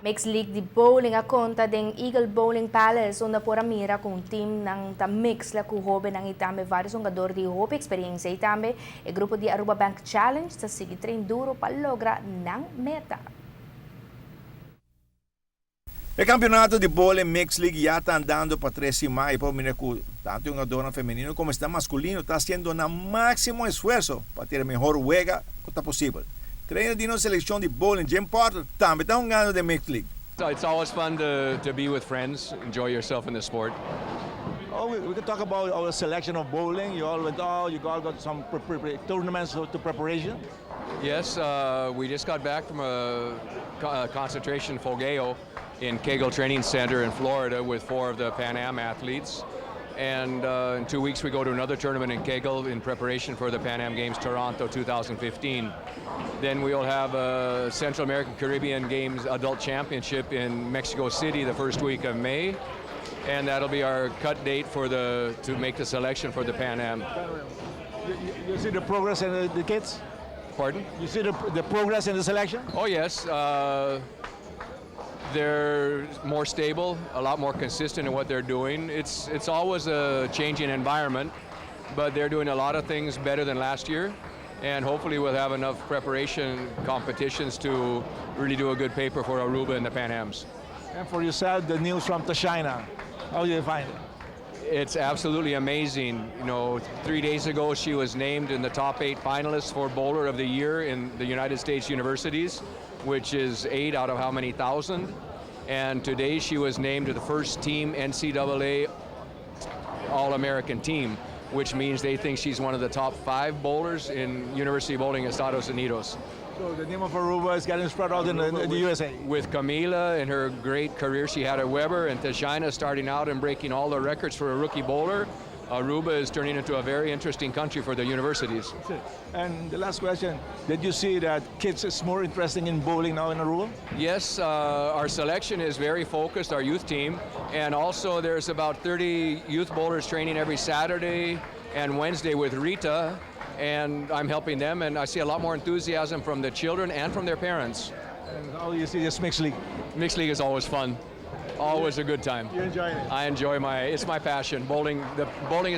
Mixed League de Bowling a conta den Eagle Bowling Palace onde por a mira com team ng mix la ku hobe ng itame vários jogadores de hope experiência itame e grupo de Aruba Bank Challenge sa sige train duro para logra ng meta. O campeonato de bowling Mixed League ya está andando para 13 de mayo. Tanto un jugador femenino como está masculino está haciendo un máximo esfuerzo para tener mejor juega que está posible. Treino de una selección de bowling, Jim Potter, también está jugando de Mixed League. It's always fun to be with friends, enjoy yourself in the sport. Oh, we can talk about our selection of bowling. You all got some tournaments to preparation. Yes, we just got back from a concentration fogueo in Kegel Training Center in Florida with 4 of the Pan Am athletes. And in 2 weeks we go to another tournament in Kegel in preparation for the Pan Am Games Toronto 2015. Then we'll have a Central American Caribbean Games Adult Championship in Mexico City the first week of May. And that'll be our cut date for to make the selection for the Pan Am. You see the progress in the kids? Pardon? You see the progress in the selection? Oh yes. They're more stable, a lot more consistent in what they're doing. It's always a changing environment, but they're doing a lot of things better than last year. And hopefully we'll have enough preparation competitions to really do a good paper for Aruba and the Pan Ams. And for yourself, the news from Tashina, how do you find it? It's absolutely amazing. You know, 3 days ago she was named in the top 8 finalists for Bowler of the Year in the United States universities, which is 8 out of how many thousand. And today she was named to the first team NCAA All-American team, which means they think she's one of the top 5 bowlers in University Bowling in Estados Unidos. So the name of Aruba is getting spread out in the USA. With Camila and her great career she had at Weber, and Tashina starting out and breaking all the records for a rookie bowler, Aruba is turning into a very interesting country for the universities. And the last question, did you see that kids is more interested in bowling now in Aruba? Yes, our selection is very focused, our youth team, and also there's about 30 youth bowlers training every Saturday and Wednesday with Rita, and I'm helping them, and I see a lot more enthusiasm from the children and from their parents. And how do you see this mixed league? Mixed league is always fun, always a good time. You enjoy it? I enjoy it's my passion. Bowling is my